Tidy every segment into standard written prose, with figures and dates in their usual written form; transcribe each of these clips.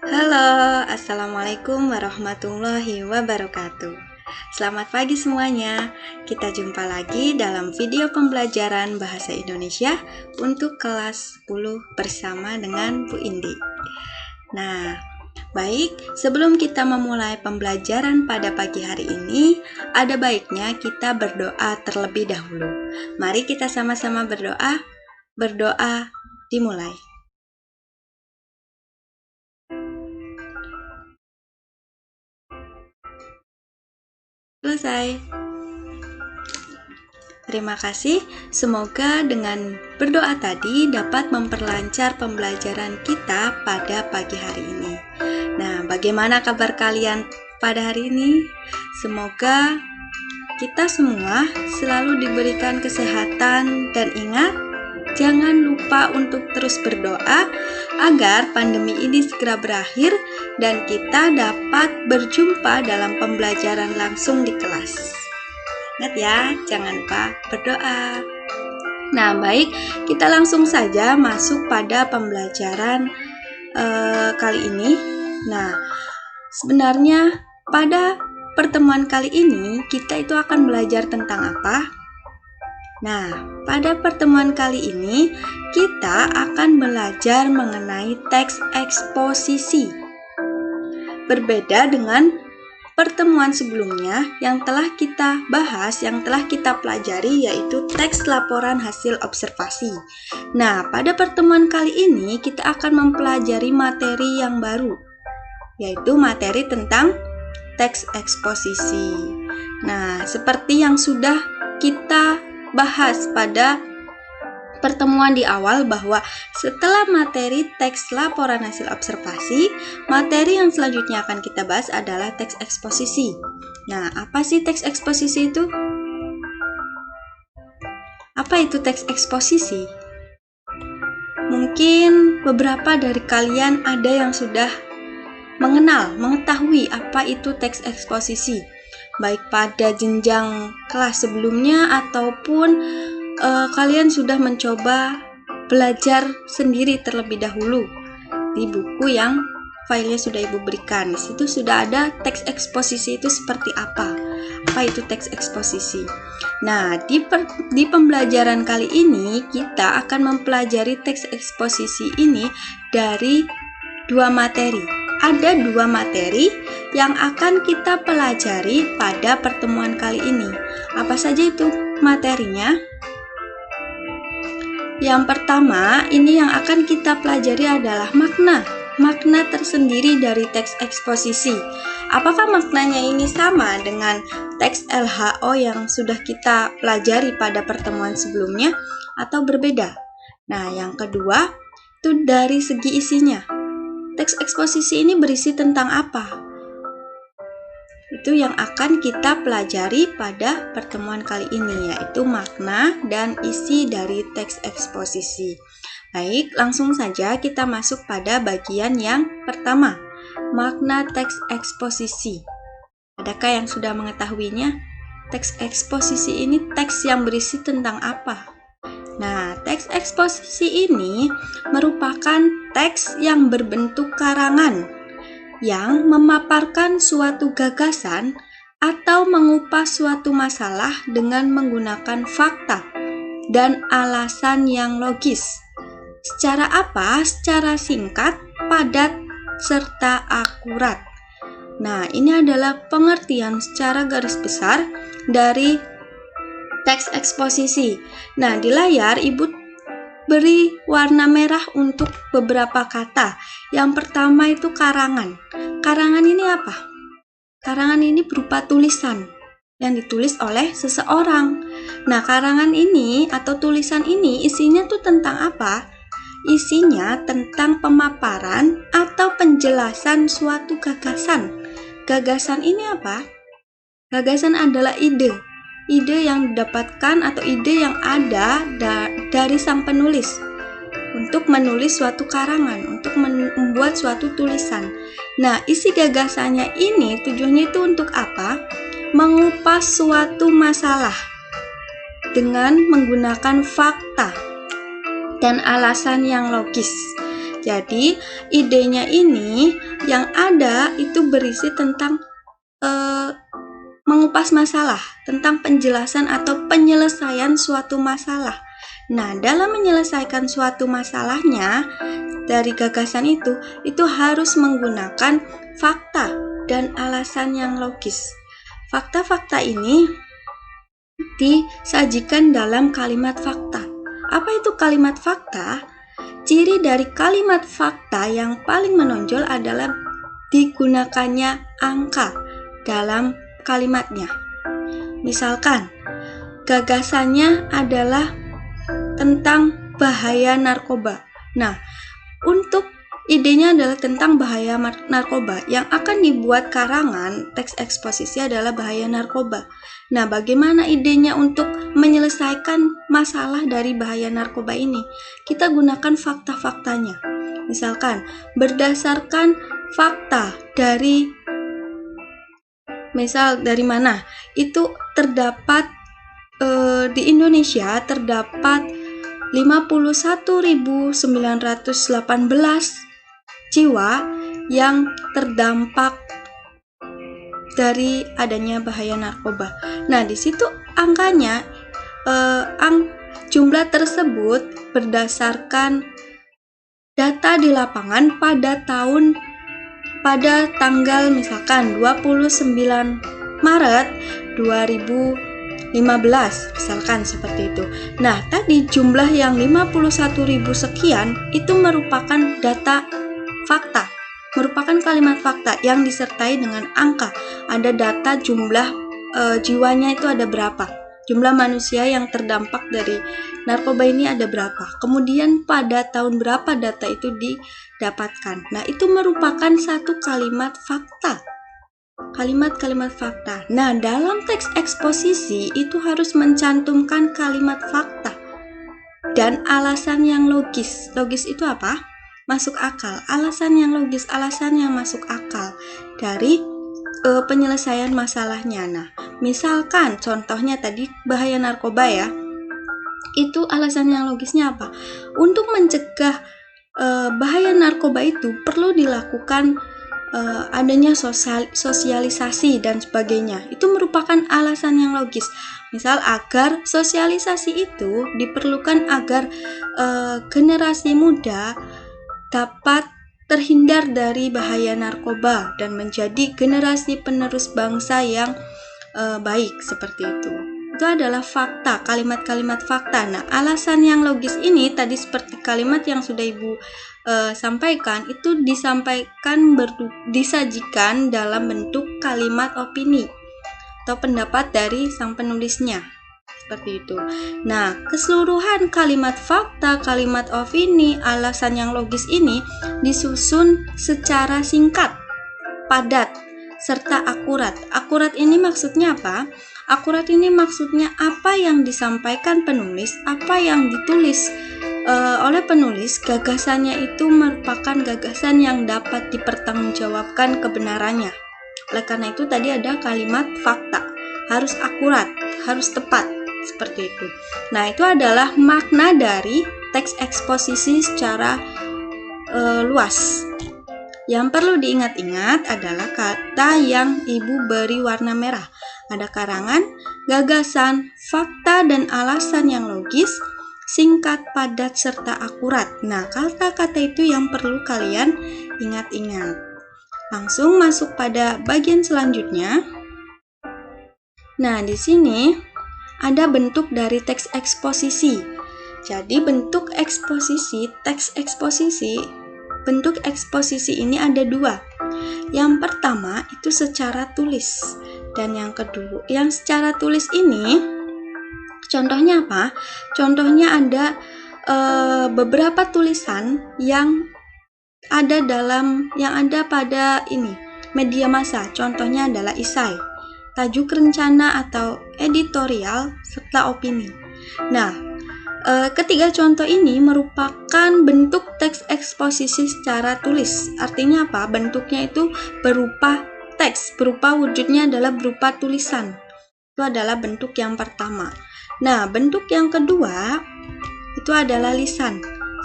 Halo, Assalamualaikum warahmatullahi wabarakatuh. Selamat pagi semuanya. Kita jumpa lagi dalam video pembelajaran Bahasa Indonesia untuk kelas 10 bersama dengan Bu Indi. Nah, baik, sebelum kita memulai pembelajaran pada pagi hari ini, ada baiknya kita berdoa terlebih dahulu. Mari kita sama-sama berdoa. Berdoa dimulai. Selesai. Terima kasih. Semoga dengan berdoa tadi dapat memperlancar pembelajaran kita pada pagi hari ini. Nah, bagaimana kabar kalian pada hari ini? Semoga kita semua selalu diberikan kesehatan dan ingat, jangan lupa untuk terus berdoa agar pandemi ini segera berakhir dan kita dapat berjumpa dalam pembelajaran langsung di kelas. Ingat ya, jangan lupa berdoa. Nah, baik, kita langsung saja masuk pada pembelajaran kali ini. Nah, sebenarnya pada pertemuan kali ini kita itu akan belajar tentang apa? Nah, pada pertemuan kali ini kita akan belajar mengenai teks eksposisi. Berbeda dengan pertemuan sebelumnya yang telah kita bahas, yang telah kita pelajari, yaitu teks laporan hasil observasi. Nah, pada pertemuan kali ini kita akan mempelajari materi yang baru, yaitu materi tentang teks eksposisi. Nah, seperti yang sudah kita bahas pada pertemuan di awal, bahwa setelah materi teks laporan hasil observasi, materi yang selanjutnya akan kita bahas adalah teks eksposisi. Nah, apa sih teks eksposisi itu? Apa itu teks eksposisi? Mungkin beberapa dari kalian ada yang sudah mengetahui apa itu teks eksposisi, baik pada jenjang kelas sebelumnya ataupun kalian sudah mencoba belajar sendiri terlebih dahulu di buku yang filenya sudah Ibu berikan. Di situ sudah ada teks eksposisi itu seperti apa. Apa itu teks eksposisi? Nah, di pembelajaran kali ini kita akan mempelajari teks eksposisi ini dari dua materi. Ada dua materi yang akan kita pelajari pada pertemuan kali ini. Apa saja itu materinya? Yang pertama, ini yang akan kita pelajari adalah makna tersendiri dari teks eksposisi. Apakah maknanya ini sama dengan teks LHO yang sudah kita pelajari pada pertemuan sebelumnya atau berbeda? Nah, yang kedua, itu dari segi isinya. Teks eksposisi ini berisi tentang apa? Itu yang akan kita pelajari pada pertemuan kali ini, yaitu makna dan isi dari teks eksposisi. Baik, langsung saja kita masuk pada bagian yang pertama, makna teks eksposisi. Adakah yang sudah mengetahuinya? Teks eksposisi ini teks yang berisi tentang apa? Nah, teks eksposisi ini merupakan teks yang berbentuk karangan yang memaparkan suatu gagasan atau mengupas suatu masalah dengan menggunakan fakta dan alasan yang logis. Secara apa? Secara singkat, padat, serta akurat. Nah, ini adalah pengertian secara garis besar dari teks eksposisi. Nah, di layar Ibu beri warna merah untuk beberapa kata. Yang pertama itu karangan. Karangan ini apa? Karangan ini berupa tulisan yang ditulis oleh seseorang. Nah, karangan ini atau tulisan ini isinya tuh tentang apa? Isinya tentang pemaparan atau penjelasan suatu gagasan. Gagasan ini apa? Gagasan adalah ide yang didapatkan atau ide yang ada dari sang penulis untuk menulis suatu karangan, untuk membuat suatu tulisan. Nah, isi gagasannya ini tujuannya itu untuk apa? Mengupas suatu masalah dengan menggunakan fakta dan alasan yang logis. Jadi, idenya ini yang ada itu berisi tentang mengupas masalah, tentang penjelasan atau penyelesaian suatu masalah. Nah, dalam menyelesaikan suatu masalahnya dari gagasan itu harus menggunakan fakta dan alasan yang logis. Fakta-fakta ini disajikan dalam kalimat fakta. Apa itu kalimat fakta? Ciri dari kalimat fakta yang paling menonjol adalah digunakannya angka dalam kalimatnya. Misalkan, gagasannya adalah tentang bahaya narkoba. Nah, untuk idenya adalah tentang bahaya narkoba. Yang akan dibuat karangan teks eksposisi adalah bahaya narkoba. Nah, bagaimana idenya untuk menyelesaikan masalah dari bahaya narkoba ini? Kita gunakan fakta-faktanya. Misalkan, berdasarkan fakta dari mana? Itu terdapat di Indonesia terdapat 51.918 jiwa yang terdampak dari adanya bahaya narkoba. Nah, di situ angkanya jumlah tersebut berdasarkan data di lapangan pada tanggal misalkan 29 Maret 2015 misalkan seperti itu. Nah, tadi jumlah yang 51.000 sekian itu merupakan data fakta, merupakan kalimat fakta yang disertai dengan angka. Ada data jumlah jiwanya itu ada berapa, jumlah manusia yang terdampak dari narkoba ini ada berapa, kemudian pada tahun berapa data itu didapatkan. Nah, itu merupakan satu kalimat fakta, kalimat-kalimat fakta. Nah, dalam teks eksposisi itu harus mencantumkan kalimat fakta dan alasan yang logis. Logis itu apa? Masuk akal. Alasan yang logis, alasan yang masuk akal dari penyelesaian masalahnya. Nah, misalkan contohnya tadi bahaya narkoba ya. Itu alasan yang logisnya apa? Untuk mencegah bahaya narkoba itu perlu dilakukan adanya sosialisasi dan sebagainya. Itu merupakan alasan yang logis. Misal, agar sosialisasi itu diperlukan agar generasi muda dapat terhindar dari bahaya narkoba dan menjadi generasi penerus bangsa yang baik, seperti itu. Itu adalah fakta, kalimat-kalimat fakta. Nah, alasan yang logis ini tadi seperti kalimat yang sudah Ibu sampaikan, itu disajikan dalam bentuk kalimat opini atau pendapat dari sang penulisnya. Seperti itu. Nah, keseluruhan kalimat fakta, kalimat opini, alasan yang logis ini disusun secara singkat, padat, serta akurat. Akurat ini maksudnya apa? Akurat ini maksudnya apa yang disampaikan penulis, apa yang ditulis oleh penulis, gagasannya itu merupakan gagasan yang dapat dipertanggungjawabkan kebenarannya. Oleh karena itu tadi ada kalimat fakta, harus akurat, harus tepat, seperti itu. Nah, itu adalah makna dari teks eksposisi secara luas. Yang perlu diingat-ingat adalah kata yang Ibu beri warna merah. Ada karangan, gagasan, fakta, dan alasan yang logis, singkat, padat, serta akurat. Nah, kata-kata itu yang perlu kalian ingat-ingat. Langsung masuk pada bagian selanjutnya. Nah, di sini ada bentuk dari teks eksposisi. Jadi, bentuk eksposisi, teks eksposisi, bentuk eksposisi ini ada dua. Yang pertama itu secara tulis, dan yang kedua, yang secara tulis ini contohnya apa? Contohnya ada beberapa tulisan yang ada pada media massa. Contohnya adalah esai, tajuk rencana atau editorial, serta opini. Nah, ketiga contoh ini merupakan bentuk teks eksposisi secara tulis. Artinya apa? Bentuknya itu berupa teks, berupa wujudnya adalah berupa tulisan. Itu adalah bentuk yang pertama. Nah, bentuk yang kedua itu adalah lisan,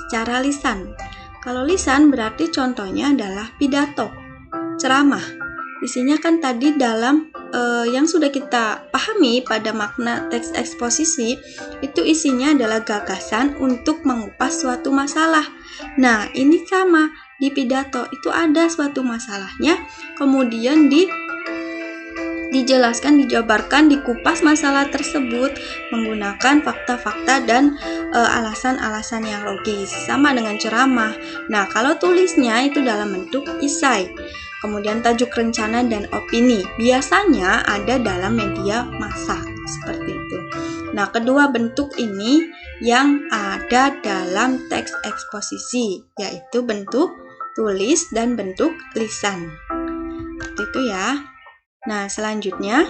secara lisan. Kalau lisan berarti contohnya adalah pidato, ceramah. Isinya kan tadi dalam yang sudah kita pahami pada makna teks eksposisi, itu isinya adalah gagasan untuk mengupas suatu masalah. Nah, ini sama di pidato, itu ada suatu masalahnya, kemudian dijelaskan, dijabarkan, dikupas masalah tersebut menggunakan fakta-fakta dan alasan-alasan yang logis, sama dengan ceramah. Nah, kalau tulisnya itu dalam bentuk esai. Kemudian tajuk, rencana, dan opini biasanya ada dalam media massa seperti itu. Nah, kedua bentuk ini yang ada dalam teks eksposisi, yaitu bentuk tulis dan bentuk lisan. Seperti itu ya. Nah, selanjutnya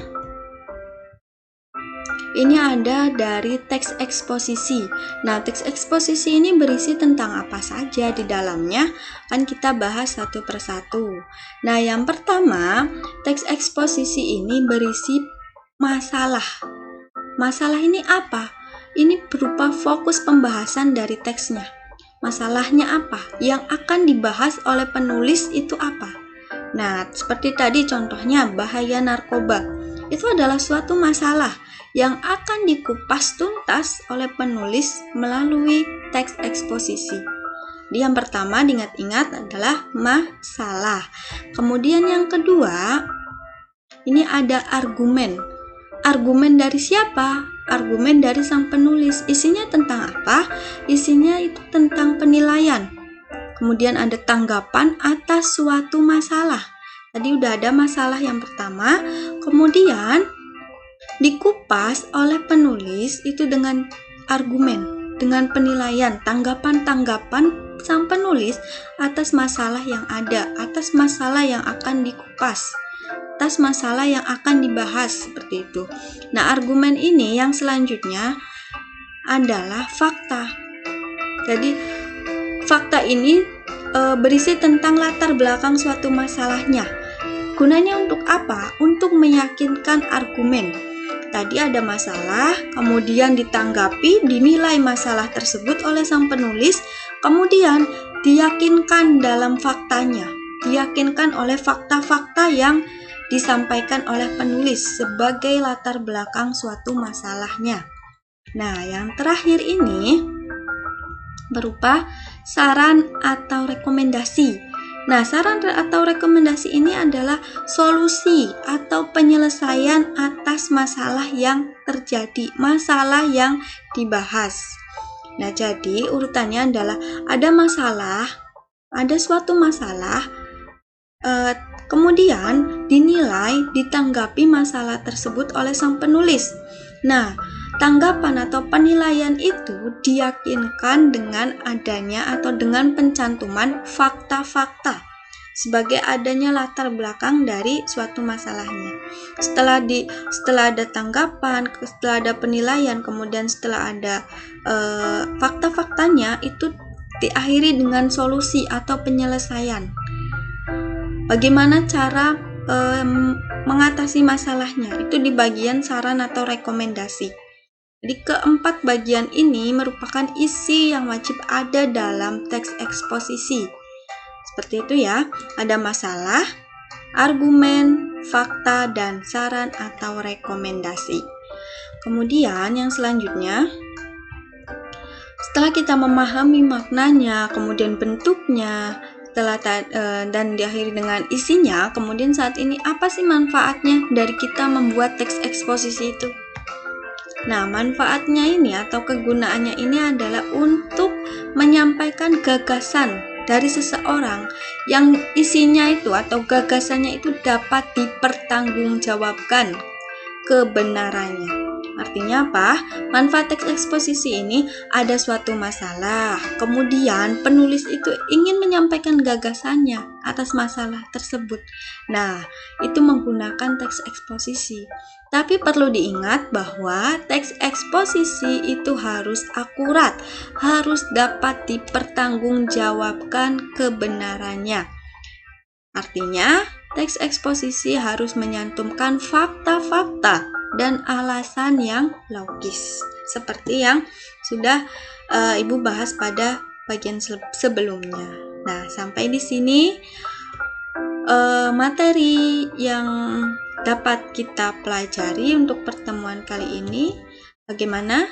ini ada dari teks eksposisi. Nah, teks eksposisi ini berisi tentang apa saja di dalamnya? Kan kita bahas satu persatu. Nah, yang pertama, teks eksposisi ini berisi masalah. Masalah ini apa? Ini berupa fokus pembahasan dari teksnya. Masalahnya apa? Yang akan dibahas oleh penulis itu apa? Nah, seperti tadi contohnya bahaya narkoba. Itu adalah suatu masalah yang akan dikupas tuntas oleh penulis melalui teks eksposisi. Jadi yang pertama diingat-ingat adalah masalah. Kemudian yang kedua, ini ada argumen. Argumen dari siapa? Argumen dari sang penulis. Isinya tentang apa? Isinya itu tentang penilaian. Kemudian ada tanggapan atas suatu masalah. Tadi udah ada masalah yang pertama, kemudian dikupas oleh penulis itu dengan argumen, dengan penilaian, tanggapan-tanggapan sang penulis atas masalah yang ada, atas masalah yang akan dikupas, atas masalah yang akan dibahas, seperti itu. Nah, argumen ini yang selanjutnya adalah fakta. Jadi, fakta ini berisi tentang latar belakang suatu masalahnya. Gunanya untuk apa? Untuk meyakinkan argumen. Tadi ada masalah, kemudian ditanggapi, dinilai masalah tersebut oleh sang penulis, kemudian diyakinkan dalam faktanya, diyakinkan oleh fakta-fakta yang disampaikan oleh penulis sebagai latar belakang suatu masalahnya. Nah, yang terakhir ini berupa saran atau rekomendasi. Nah, saran atau rekomendasi ini adalah solusi atau penyelesaian atas masalah yang terjadi, masalah yang dibahas. Nah, jadi urutannya adalah ada masalah, ada suatu masalah, kemudian dinilai, ditanggapi masalah tersebut oleh sang penulis. Nah, tanggapan atau penilaian itu diyakinkan dengan adanya atau dengan pencantuman fakta-fakta sebagai adanya latar belakang dari suatu masalahnya. Setelah ada tanggapan, setelah ada penilaian, kemudian setelah ada fakta-faktanya, itu diakhiri dengan solusi atau penyelesaian. Bagaimana cara mengatasi masalahnya? Itu di bagian saran atau rekomendasi. Jadi keempat bagian ini merupakan isi yang wajib ada dalam teks eksposisi. Seperti itu ya, ada masalah, argumen, fakta, dan saran atau rekomendasi. Kemudian yang selanjutnya, setelah kita memahami maknanya, kemudian bentuknya, dan diakhiri dengan isinya, kemudian saat ini apa sih manfaatnya dari kita membuat teks eksposisi itu? Nah, manfaatnya ini atau kegunaannya ini adalah untuk menyampaikan gagasan dari seseorang yang isinya itu atau gagasannya itu dapat dipertanggungjawabkan kebenarannya. Artinya apa? Manfaat teks eksposisi ini ada suatu masalah, kemudian penulis itu ingin menyampaikan gagasannya atas masalah tersebut. Nah, itu menggunakan teks eksposisi. Tapi perlu diingat bahwa teks eksposisi itu harus akurat, harus dapat dipertanggungjawabkan kebenarannya. Artinya, teks eksposisi harus menyantumkan fakta-fakta dan alasan yang logis, seperti yang sudah Ibu bahas pada bagian sebelumnya. Nah, sampai di sini materi yang dapat kita pelajari untuk pertemuan kali ini. Bagaimana?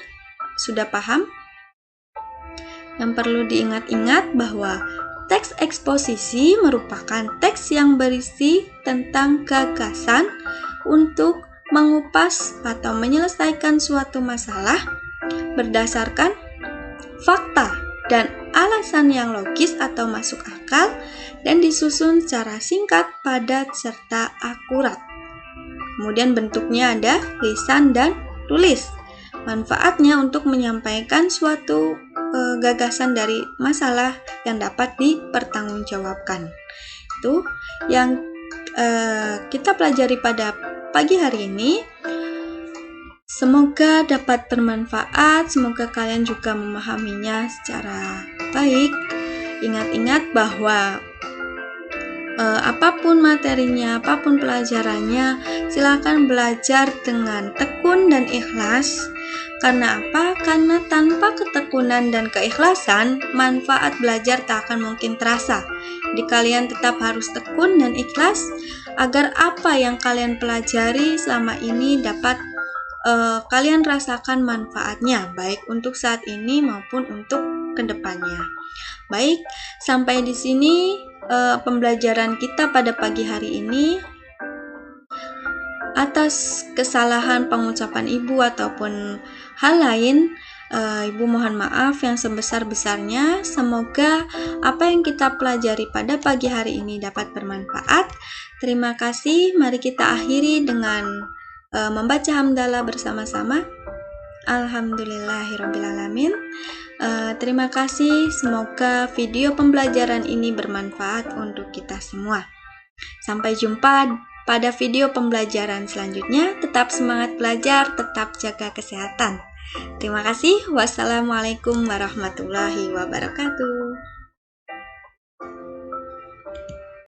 Sudah paham? Yang perlu diingat-ingat bahwa teks eksposisi merupakan teks yang berisi tentang gagasan untuk mengupas atau menyelesaikan suatu masalah berdasarkan fakta dan alasan yang logis atau masuk akal dan disusun secara singkat, padat, serta akurat. Kemudian bentuknya ada lisan dan tulis. Manfaatnya untuk menyampaikan suatu gagasan dari masalah yang dapat dipertanggungjawabkan. Itu yang kita pelajari pada pagi hari ini. Semoga dapat bermanfaat, semoga kalian juga memahaminya secara baik. Ingat-ingat bahwa apapun materinya, apapun pelajarannya, silakan belajar dengan tekun dan ikhlas. Karena apa? Karena tanpa ketekunan dan keikhlasan, manfaat belajar tak akan mungkin terasa. Jadi kalian tetap harus tekun dan ikhlas agar apa yang kalian pelajari selama ini dapat kalian rasakan manfaatnya, baik untuk saat ini maupun untuk kedepannya. Baik, sampai di sini pembelajaran kita pada pagi hari ini. Atas kesalahan pengucapan Ibu ataupun hal lain, Ibu mohon maaf yang sebesar-besarnya. Semoga apa yang kita pelajari pada pagi hari ini dapat bermanfaat. Terima kasih. Mari kita akhiri dengan membaca hamdalah bersama-sama. Alhamdulillahirrabbilalamin. Terima kasih. Semoga video pembelajaran ini bermanfaat untuk kita semua. Sampai jumpa pada video pembelajaran selanjutnya. Tetap semangat belajar, tetap jaga kesehatan. Terima kasih. Wassalamualaikum warahmatullahi wabarakatuh.